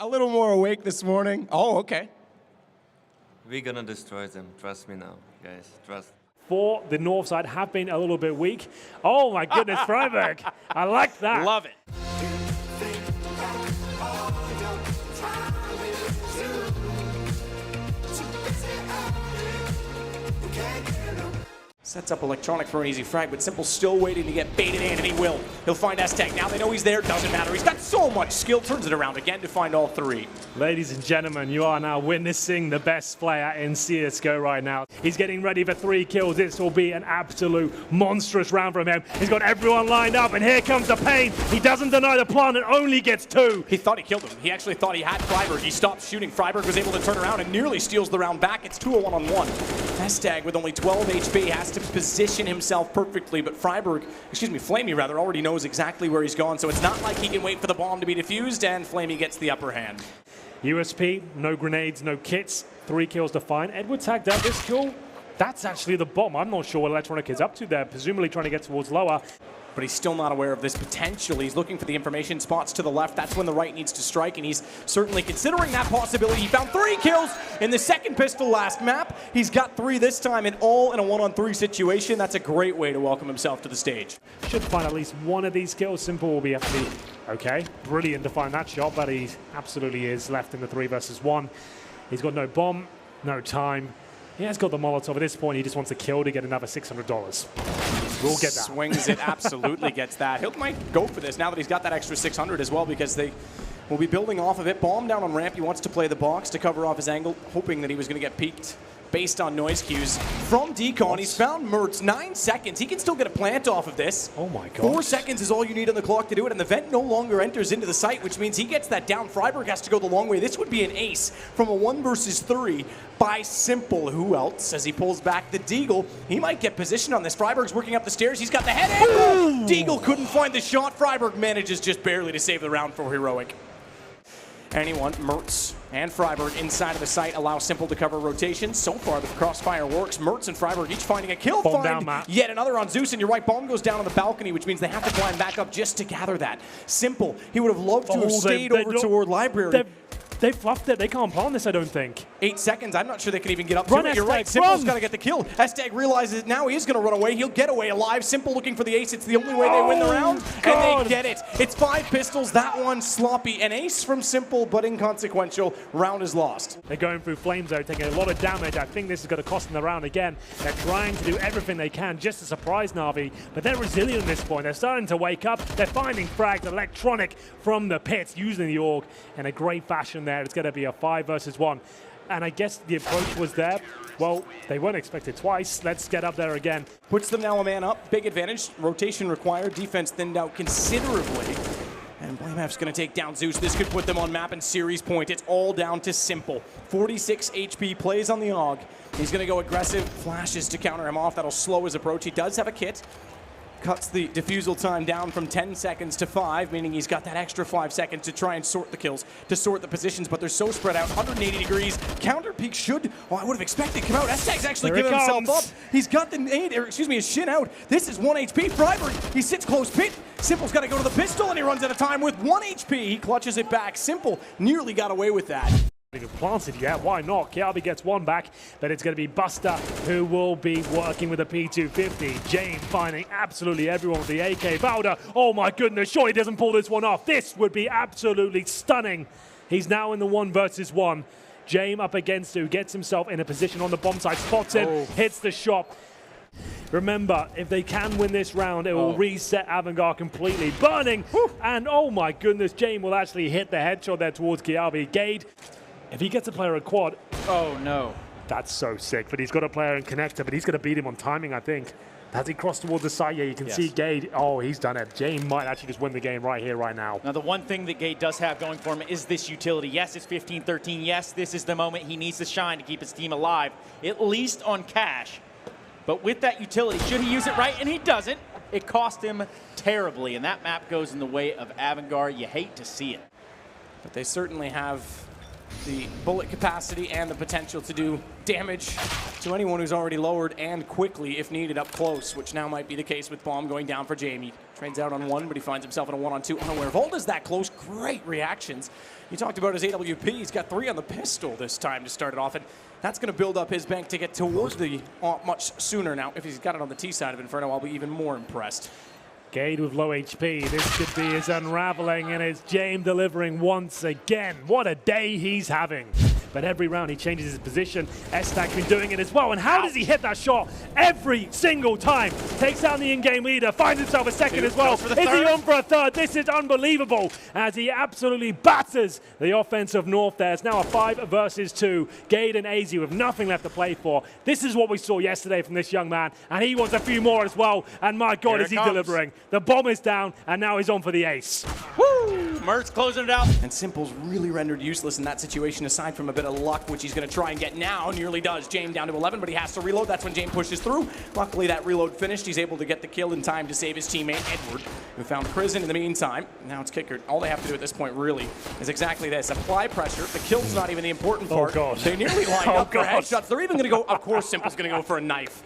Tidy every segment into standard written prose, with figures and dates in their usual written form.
A little more awake this morning. Oh, okay. We're gonna destroy them. Trust me now, guys. Trust. For the north side have been a little bit weak. Oh my goodness, Freiburg. I like that. Love it. Sets up Electronic for an easy frag, but Simple still waiting to get baited in, and he will. He'll find S-Tag. Now they know he's there. Doesn't matter. He's got so much skill. Turns it around again to find all three. Ladies and gentlemen, you are now witnessing the best player in CSGO right now. He's getting ready for 3 kills. This will be an absolute monstrous round from him. He's got everyone lined up, and here comes the pain. He doesn't deny the plant and only gets 2. He thought he killed him. He actually thought he had Freiburg. He stopped shooting. Freiburg was able to turn around and nearly steals the round back. It's 2 on 1. S-Tag with only 12 HP has to position himself perfectly, but Flamey rather, already knows exactly where he's gone, so it's not like he can wait for the bomb to be defused, and Flamey gets the upper hand. USP, no grenades, no kits, 3 kills to find. Edward tagged out this kill. That's actually the bomb. I'm not sure what Electronic is up to there, presumably trying to get towards lower. But he's still not aware of this potential. He's looking for the information spots to the left. That's when the right needs to strike, and he's certainly considering that possibility. He found 3 kills in the second pistol last map. He's got 3 this time, and all in a 1-on-3 situation. That's a great way to welcome himself to the stage. Should find at least one of these kills. Simple will be actually okay. Brilliant to find that shot, but he absolutely is left in the 3 versus 1. He's got no bomb, no time. He has got the Molotov. At this point, he just wants a kill to get another $600. We'll get that. Swings it, absolutely gets that. He might go for this now that he's got that extra 600 as well, because they will be building off of it. Bomb down on ramp. He wants to play the box to cover off his angle, hoping that he was going to get peeked based on noise cues from Decon. He's found Mertz. 9 seconds. He can still get a plant off of this. Oh my god. 4 seconds is all you need on the clock to do it, and the vent no longer enters into the site, which means he gets that down. Freiburg has to go the long way. This would be an ace from a 1 versus 3 by Simple. Who else? As he pulls back the Deagle, he might get positioned on this. Freiburg's working up the stairs. He's got the head angle. Deagle couldn't find the shot. Freiburg manages just barely to save the round for Heroic. Anyone, Mertz and Freiburg inside of the site allow Simple to cover rotations. So far, the crossfire works. Mertz and Freiburg each finding a kill. Bomb down, Matt. Yet another on Zeus, and you're right, bomb goes down on the balcony, which means they have to climb back up just to gather that. Simple, he would have loved to have stayed over toward Library. They fluffed it. They can't plant this, I don't think. 8 seconds. I'm not sure they can even get up Run, to it. You're right. Simple's got to get the kill. S-Tag realizes now he is going to run away. He'll get away alive. Simple looking for the ace. It's the only way they win the round, and they get it. It's 5 pistols. That one sloppy. An ace from Simple, but inconsequential. Round is lost. They're going through flames, though, taking a lot of damage. I think this is going to cost them the round again. They're trying to do everything they can just to surprise Na'Vi, but they're resilient at this point. They're starting to wake up. They're finding frags. Electronic from the pits, using the AUG in a great fashion there. It's going to be a 5 versus 1. And I guess the approach was there. Well, they weren't expected twice. Let's get up there again. Puts them now a man up. Big advantage. Rotation required. Defense thinned out considerably. And Blamef's going to take down Zeus. This could put them on map and series point. It's all down to Simple. 46 HP, plays on the AUG. He's going to go aggressive. Flashes to counter him off. That'll slow his approach. He does have a kit. Cuts the defusal time down from 10 seconds to 5, meaning he's got that extra 5 seconds to try and sort the kills, to sort the positions, but they're so spread out. 180 degrees. Counter peek should, I would have expected, come out. S-Tag's actually giving himself up. He's got the nade, his shin out. This is 1 HP. Freiburg, he sits close pit. Simple's got to go to the pistol, and he runs out of time with 1 HP. He clutches it back. Simple nearly got away with that. Even planted yet, why not? Kiabi gets 1 back, but it's going to be Buster who will be working with a P250. Jane finding absolutely everyone with the AK. Bowder, oh my goodness, sure he doesn't pull this one off. This would be absolutely stunning. He's now in the 1 versus 1. Jane up against who gets himself in a position on the bomb side, spots him, hits the shot. Remember, if they can win this round, it will reset Avangard completely. Burning, and oh my goodness, Jane will actually hit the headshot there towards Kiabi. Gade, if he gets a player in quad, oh no. That's so sick, but he's got a player in connector, but he's going to beat him on timing, I think. As he crossed towards the side, yeah, you can see Gade. Oh, he's done it. Jane might actually just win the game right here, right now. Now, the one thing that Gade does have going for him is this utility. Yes, it's 15-13. Yes, this is the moment he needs to shine to keep his team alive, at least on cash. But with that utility, should he use it right? And he doesn't. It cost him terribly, and that map goes in the way of Avangard. You hate to see it. But they certainly have the bullet capacity and the potential to do damage to anyone who's already lowered and quickly if needed up close, which now might be the case with Bomb going down for Jamie. Trades out on one, but he finds himself in a 1-on-2 unaware. Volta's that close, great reactions. You talked about his AWP, he's got 3 on the pistol this time to start it off, and that's going to build up his bank to get towards the much sooner now. If he's got it on the T side of Inferno, I'll be even more impressed. Gade with low HP. This could be his unraveling, and it's James delivering once again. What a day he's having. But every round he changes his position. Estak's been doing it as well. And how does he hit that shot every single time? Takes down the in-game leader, finds himself a second as well. Is he on for a third? This is unbelievable as he absolutely batters the offense of North there. It's now a 5 versus 2. Gade and AZ with nothing left to play for. This is what we saw yesterday from this young man, and he wants a few more as well. And my God, is he delivering. The bomb is down, and now he's on for the ace. Woo! Mertz closing it out. And Simple's really rendered useless in that situation, aside from a bit of luck, which he's going to try and get now. Nearly does. James down to 11, but he has to reload. That's when James pushes through. Luckily, that reload finished. He's able to get the kill in time to save his teammate, Edward, who found Prison in the meantime. Now it's Kicker. All they have to do at this point, really, is exactly this. Apply pressure. The kill's not even the important part. Oh, God. They nearly lined up for headshots. They're even going to go, of course, Simple's going to go for a knife.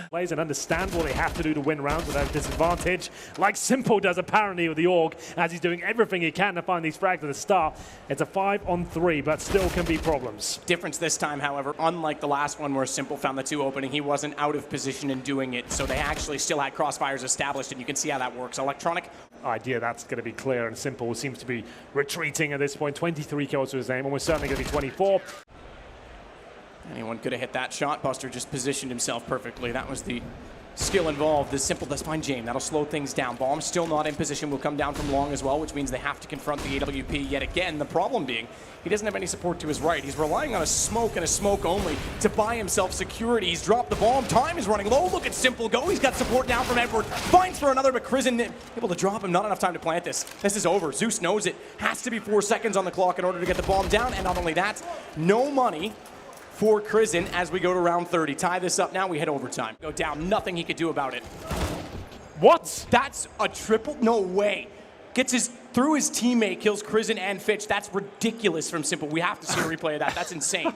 Plays and understand what they have to do to win rounds without disadvantage, like Simple does apparently with the AUG, as he's doing everything he can to find these frags at the start. It's a 5-on-3, but still can be problems. Difference this time, however, unlike the last one where Simple found the 2 opening, he wasn't out of position in doing it, so they actually still had crossfires established, and you can see how that works. Electronic. Idea that's going to be clear, and Simple seems to be retreating at this point. 23 kills to his name, almost certainly going to be 24. Anyone could have hit that shot. Buster just positioned himself perfectly. That was the skill involved. The Simple does find James. That'll slow things down. Bomb still not in position. Will come down from long as well, which means they have to confront the AWP yet again. The problem being, he doesn't have any support to his right. He's relying on a smoke and a smoke only to buy himself security. He's dropped the bomb. Time is running low. Look at Simple go. He's got support down from Edward. Finds for another, but Prison able to drop him. Not enough time to plant this. This is over. Zeus knows it. Has to be 4 seconds on the clock in order to get the bomb down. And not only that, no money for Prison as we go to round 30. Tie this up now, we hit overtime. Go down, nothing he could do about it. What? That's a triple? No way. Gets his through his teammate, kills Prison and Fitch. That's ridiculous from Simple. We have to see a replay of that. That's insane.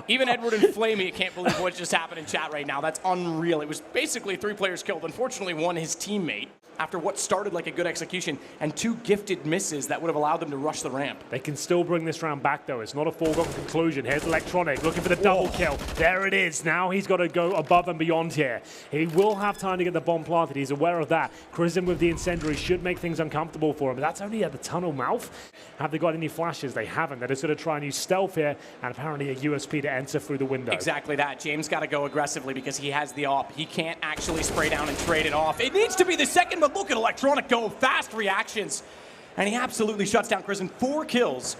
Even Edward and Flamey can't believe what just happened in chat right now. That's unreal. It was basically 3 players killed. Unfortunately, one his teammate after what started like a good execution, and 2 gifted misses that would have allowed them to rush the ramp. They can still bring this round back, though. It's not a foregone conclusion. Here's Electronic looking for the double kill. There it is. Now he's got to go above and beyond here. He will have time to get the bomb planted. He's aware of that. Chrism with the incendiary should make things uncomfortable for him, but that's only at the tunnel mouth. Have they got any flashes? They haven't. They're just going to try and use stealth here, and apparently a USP to enter through the window. Exactly that. James got to go aggressively because he has the op. He can't actually spray down and trade it off. It needs to be the second, but look at Electronic go. Fast reactions. And he absolutely shuts down Prison. 4 kills.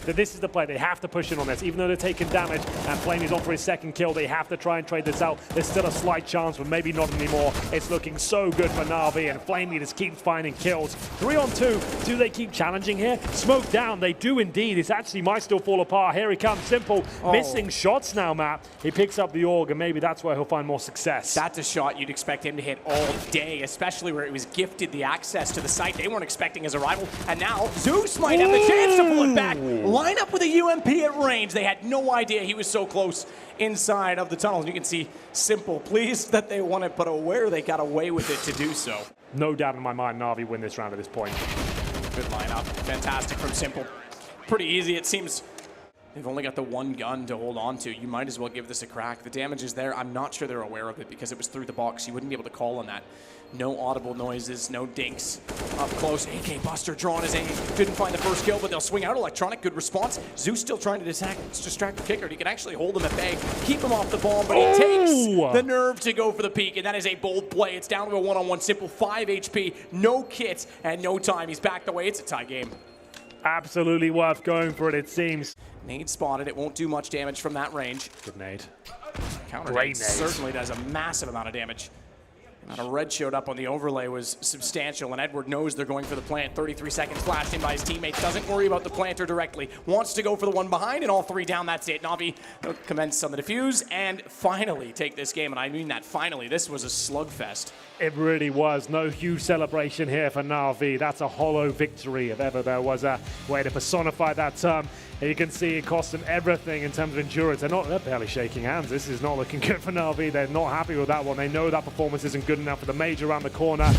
That this is the play. They have to push in on this. Even though they're taking damage and Flamey's on for his second kill, they have to try and trade this out. There's still a slight chance, but maybe not anymore. It's looking so good for Na'Vi, and Flamey just keeps finding kills. 3-on-2. Do they keep challenging here? Smoke down. They do indeed. It actually might still fall apart. Here he comes. Simple. Missing shots now, Matt. He picks up the AUG, and maybe that's where he'll find more success. That's a shot you'd expect him to hit all day, especially where it was gifted the access to the site. They weren't expecting his arrival, and now Zeus might have the chance to pull it back. Line up with a UMP at range. They had no idea he was so close inside of the tunnels. You can see Simple pleased that they won it, but aware they got away with it to do so. No doubt in my mind Na'Vi win this round at this point. Good lineup. Fantastic from Simple. Pretty easy, it seems. They've only got the 1 gun to hold on to. You might as well give this a crack. The damage is there. I'm not sure they're aware of it because it was through the box. You wouldn't be able to call on that. No audible noises, no dinks. Up close, AK Buster drawing his aim. Didn't find the first kill, but they'll swing out. Electronic, good response. Zeus still trying to distract the kicker. He can actually hold him at bay, keep him off the bomb, but he takes the nerve to go for the peek, and that is a bold play. It's down to a 1-on-1 Simple, 5 HP, no kits, and no time. He's backed away. It's a tie game. Absolutely worth going for it seems. Nade spotted. It won't do much damage from that range. Good nade. Counter Great nade nade. certainly does a massive amount of damage. And a red showed up on the overlay was substantial, and Edward knows they're going for the plant. 33 seconds flashed in by his teammate. Doesn't worry about the planter directly. Wants to go for the one behind, and all 3 down. That's it. Na'Vi commence on the defuse and finally take this game. And I mean that finally. This was a slugfest. It really was. No huge celebration here for Na'Vi. That's a hollow victory if ever there was a way to personify that term. And you can see it cost them everything in terms of endurance. They're barely shaking hands. This is not looking good for Na'Vi. They're not happy with that one. They know that performance isn't good enough for the major around the corner.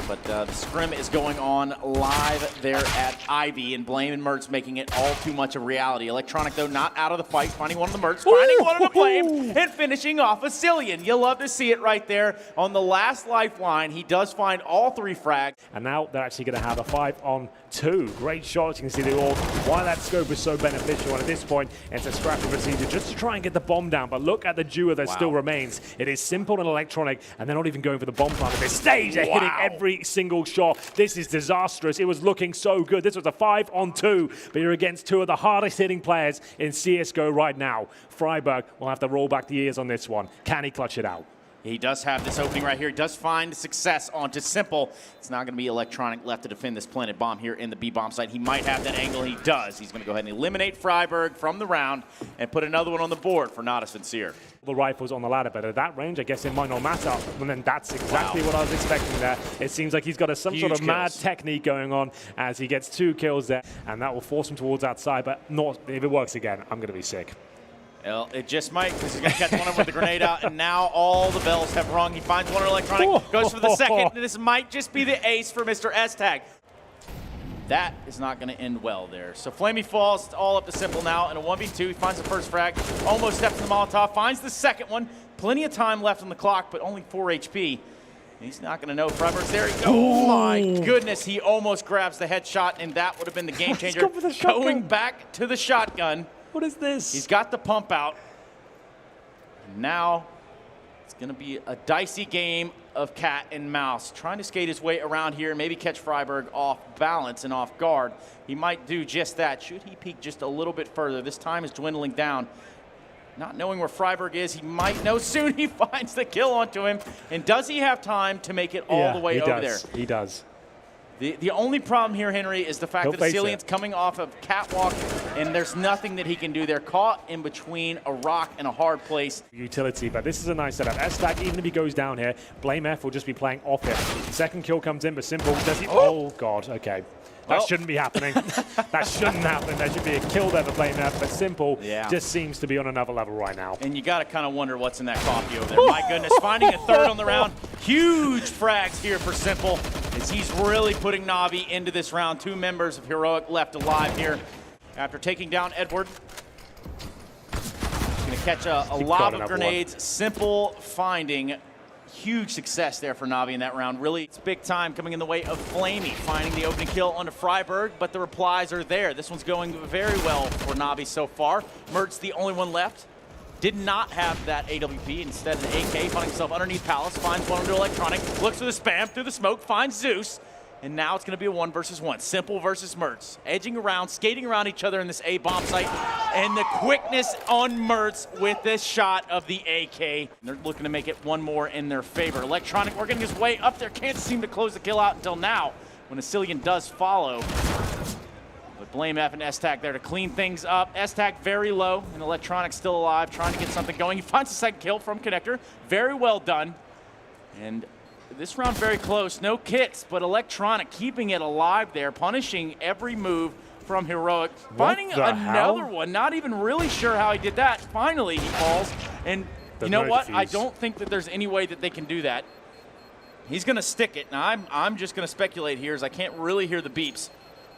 But the scrim is going on live there at Ivy, and Blame and Mertz making it all too much a reality. Electronic, though, not out of the fight, finding one of the Mertz, finding one of the Blame, and finishing off a Cillian. You'll love to see it right there on the last lifeline. He does find all 3 frags. And now they're actually going to have a 5-on-2. Great shots. You can see the org. Why that scope is so beneficial. And at this point, it's a scrappy procedure just to try and get the bomb down. But look at the duo that still remains. It is Simple and Electronic, and they're not even going for the bomb plant at this stage. They're hitting every single shot. This is disastrous. It was looking so good. This was a 5-on-2, but you're against 2 of the hardest hitting players in CSGO right now. Freiburg will have to roll back the ears on this one. Can he clutch it out? He does have this opening right here. He does find success onto Simple. It's not going to be Electronic left to defend this planted bomb here in the B-bomb site. He might have that angle. He does. He's going to go ahead and eliminate Freiburg from the round and put another one on the board for Not a Sincere. The rifles on the ladder, but at that range, I guess it might not matter. And then that's exactly what I was expecting there. It seems like he's got some sort of mad technique going on as he gets 2 kills there, and that will force him towards outside, but not if it works again. I'm going to be sick. Well, it just might, because he's going to catch one of them with the grenade out, and now all the bells have rung. He finds one Electronic, goes for the second, and this might just be the ace for Mr. S-Tag. That is not going to end well there. So Flamey falls, it's all up to Simple now, in a 1v2, he finds the first frag, almost steps in the Molotov, finds the second one, plenty of time left on the clock, but only 4 HP. He's not going to know Freiburg's there. Oh my goodness, he almost grabs the headshot, and that would have been the game changer. Going back to the shotgun. What is this? He's got the pump out. Now it's going to be a dicey game of cat and mouse. Trying to skate his way around here, maybe catch Freiburg off balance and off guard. He might do just that. Should he peek just a little bit further? This time is dwindling down. Not knowing where Freiburg is, he might know soon. He finds the kill onto him. And does he have time to make it all the way over there? He does. The only problem here, Henry, is the fact that Cillian's coming off of catwalk, and there's nothing that he can do. They're caught in between a rock and a hard place. Utility, but this is a nice setup. S-Tag, even if he goes down here, Blame F will just be playing off it. Second kill comes in, but Simple does he? Oh, God, okay. That shouldn't be happening. That shouldn't happen. There should be a kill there for Blame F, but Simple just seems to be on another level right now. And you got to kind of wonder what's in that coffee over there. My goodness, finding a third on the round. Huge frags here for Simple, as he's really putting Na'Vi into this round. 2 members of Heroic left alive here after taking down Edward. He's going to catch a lot of grenades. Simple finding huge success there for Na'Vi in that round. Really, it's big time coming in the way of Flamey, finding the opening kill onto Freiburg, but the replies are there. This one's going very well for Na'Vi so far. Mertz, the only one left, did not have that AWP, instead an AK, finding himself underneath Palace, finds one under Electronic, looks for the spam, through the smoke, finds Zeus, and now it's going to be a 1 versus 1. Simple versus Mertz. Edging around, skating around each other in this A-bomb site. And the quickness on Mertz with this shot of the AK. They're looking to make it 1 more in their favor. Electronic working his way up there. Can't seem to close the kill out until now, when a Cillian does follow. But Blame F and S-Tag there to clean things up. S-Tag very low, and Electronic still alive, trying to get something going. He finds a second kill from Connector. Very well done. And this round very close, no kits, but Electronic keeping it alive there, punishing every move from Heroic. Finding another one, not even really sure how he did that. Finally, he falls, and you know what? I don't think that there's any way that they can do that. He's gonna stick it. Now, I'm just gonna speculate here, as I can't really hear the beeps,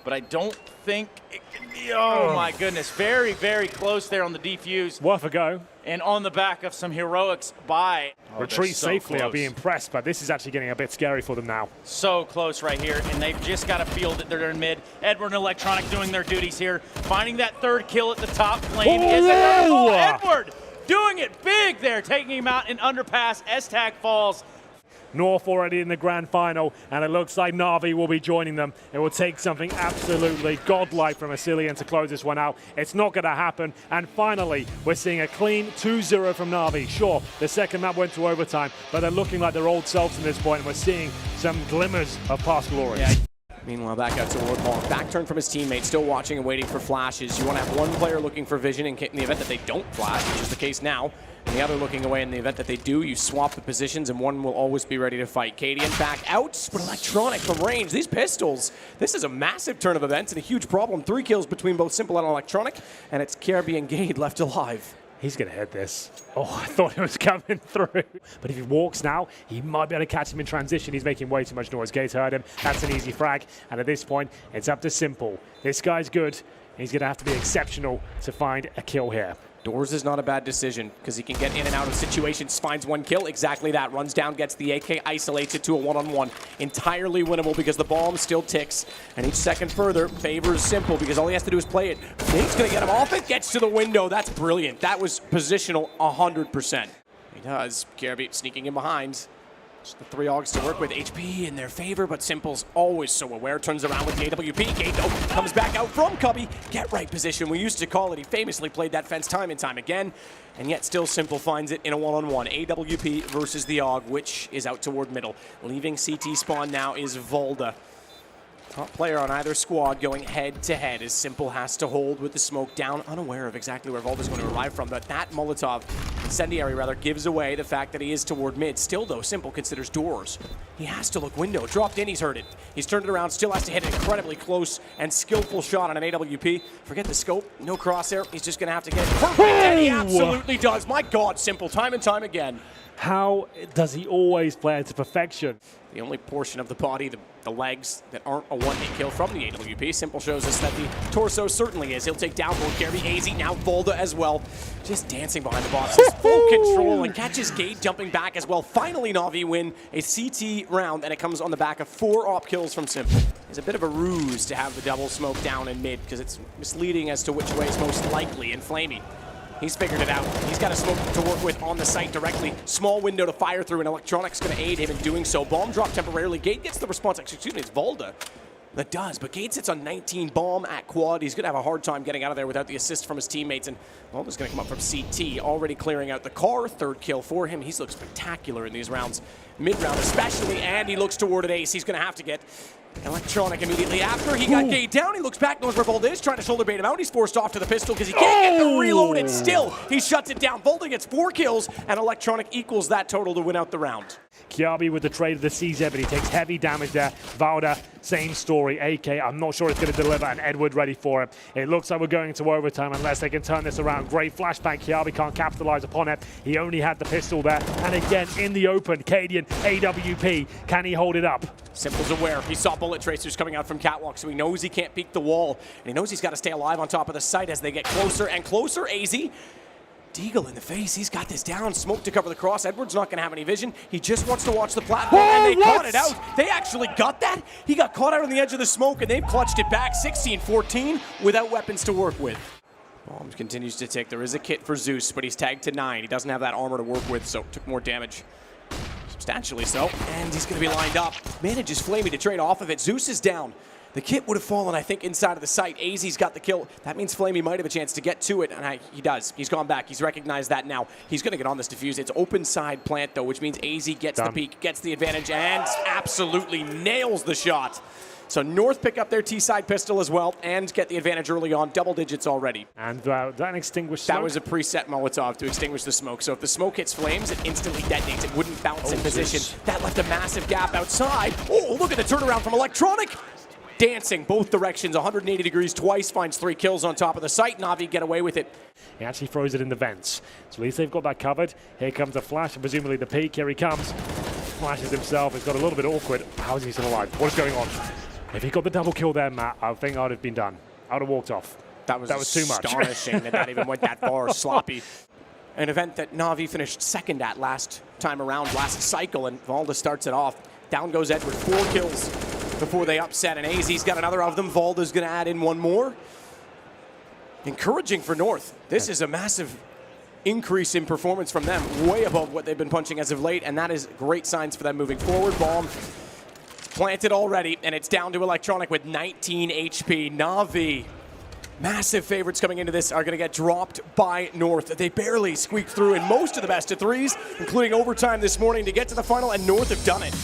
but I don't think it can be. Oh my goodness, very, very close there on the defuse. Worth a go. And on the back of some Heroics by. Retreat safely, I'll be impressed, but this is actually getting a bit scary for them now. So close right here, and they've just got to feel that they're in mid. Edward and Electronic doing their duties here. Finding that third kill at the top lane. Edward doing it big there, taking him out in underpass. S-Tag falls. North already in the grand final, and it looks like Na'Vi will be joining them. It will take something absolutely godlike from Cillian to close this one out. It's not going to happen, and finally, we're seeing a clean 2-0 from Na'Vi. Sure, the second map went to overtime, but they're looking like their old selves at this point, and we're seeing some glimmers of past glory. Yeah. Meanwhile, back out to Wardball. Back turn from his teammate, still watching and waiting for flashes. You want to have one player looking for vision in the event that they don't flash, which is the case now. And the other looking away in the event that they do. You swap the positions, and one will always be ready to fight. Cadian back out, but Electronic from range. These pistols, this is a massive turn of events and a huge problem. 3 kills between both Simple and Electronic, and it's KRB and Gade left alive. He's going to hit this. Oh, I thought it was coming through. But if he walks now, he might be able to catch him in transition. He's making way too much noise. Gates heard him. That's an easy frag. And at this point, it's up to Simple. This guy's good. He's going to have to be exceptional to find a kill here. Doors is not a bad decision because he can get in and out of situations, finds 1 kill, exactly that. Runs down, gets the AK, isolates it to a 1-on-1. Entirely winnable because the bomb still ticks. And each second further favors Simple because all he has to do is play it. Nate's going to get him off it, gets to the window. That's brilliant. That was positional 100%. He does. KRB sneaking in behind. Just the 3 Augs to work with. HP in their favor, but Simple's always so aware. Turns around with the AWP. Gate though comes back out from Cubby. Get right position. We used to call it. He famously played that fence time and time again. And yet still Simple finds it in a 1-on-1. AWP versus the AUG, which is out toward middle. Leaving CT spawn now is Volda. Top player on either squad going head-to-head as Simple has to hold with the smoke down, unaware of exactly where Volda's going to arrive from. But that Molotov, incendiary rather, gives away the fact that he is toward mid. Still, though, Simple considers doors. He has to look window. Dropped in, he's heard it. He's turned it around, still has to hit an incredibly close and skillful shot on an AWP. Forget the scope, no crosshair. He's just going to have to get it perfect, and he absolutely does. My God, Simple, time and time again. How does he always play it to perfection? The only portion of the body, the legs, that aren't a one-hit kill from the AWP. Simple shows us that the torso certainly is. He'll take down both KRB, AZ, now Volda as well. Just dancing behind the boxes, full control, and catches Gade jumping back as well. Finally, Na'Vi win a CT round, and it comes on the back of 4 op kills from Simple. It's a bit of a ruse to have the double smoke down in mid, because it's misleading as to which way is most likely in Flamey. He's figured it out. He's got a smoke to work with on the site directly. Small window to fire through, and Electronic's going to aid him in doing so. Bomb drop temporarily. Gade gets the response. Excuse me, it's Volda that does, but Gade sits on 19 bomb at quad. He's going to have a hard time getting out of there without the assist from his teammates, and Volda's going to come up from CT, already clearing out the car. 3rd kill for him. He's looked spectacular in these rounds, mid-round especially, and he looks toward an ace. He's going to have to get Electronic immediately after. He got Gade down. He looks back, knows where Volda is, trying to shoulder bait him out. He's forced off to the pistol because he can't get the reload, and still he shuts it down. Volda gets 4 kills, and Electronic equals that total to win out the round. KRB with the trade of the CZ, but he takes heavy damage there. Valda, same story. AK, I'm not sure it's going to deliver, and Edward ready for it. It looks like we're going into overtime unless they can turn this around. Great flashbang. KRB can't capitalize upon it. He only had the pistol there. And again, in the open, Cadian, AWP. Can he hold it up? Simple's aware. He saw bullet tracers coming out from Catwalk, so he knows he can't peek the wall. And he knows he's got to stay alive on top of the site as they get closer and closer. AZ, Deagle in the face. He's got this down. Smoke to cover the cross. Edward's not going to have any vision. He just wants to watch the platform, and they caught it out. They actually got that. He got caught out on the edge of the smoke, and they've clutched it back 16-14 without weapons to work with. Bombs continues to tick. There is a kit for Zeus, but he's tagged to 9. He doesn't have that armor to work with, so took more damage. Substantially so, and he's going to be lined up. Manages Flamey to trade off of it. Zeus is down. The kit would have fallen, I think, inside of the site. AZ's got the kill. That means Flamey might have a chance to get to it, and he does. He's gone back. He's recognized that now. He's going to get on this defuse. It's open side plant, though, which means AZ gets the peek, gets the advantage, and absolutely nails the shot. So North pick up their T-side pistol as well and get the advantage early on, double digits already. And that extinguished smoke? That was a preset Molotov to extinguish the smoke. So if the smoke hits flames, it instantly detonates. It wouldn't bounce in position. That left a massive gap outside. Oh, look at the turnaround from Electronic. Dancing both directions, 180 degrees twice, finds 3 kills on top of the site. Na'Vi get away with it. He actually throws it in the vents. So at least they've got that covered. Here comes the flash, and presumably the peak. Here he comes. Flashes himself. It's got a little bit awkward. How is he still alive? What is going on? If he got the double kill there, Matt, I think I would have been done. I would have walked off. That was too much. Astonishing that even went that far. Sloppy. An event that Na'Vi finished 2nd at last time around, last cycle, and Volda starts it off. Down goes Edward, 4 kills before they upset, and AZ's got another of them. Volda's going to add in 1 more. Encouraging for North. This is a massive increase in performance from them, way above what they've been punching as of late, and that is great signs for them moving forward. Bomb planted already, and it's down to Electronic with 19 HP. Na'Vi, massive favorites coming into this, are going to get dropped by North. They barely squeaked through in most of the best of 3s, including overtime this morning to get to the final, and North have done it.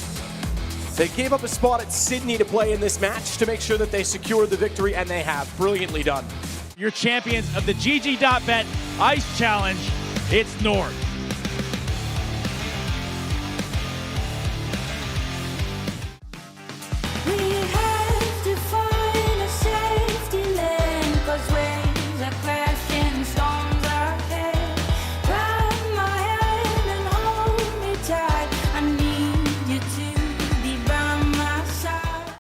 They gave up a spot at Sydney to play in this match to make sure that they secured the victory, and they have. Brilliantly done. Your champions of the GG.bet Ice Challenge, it's North.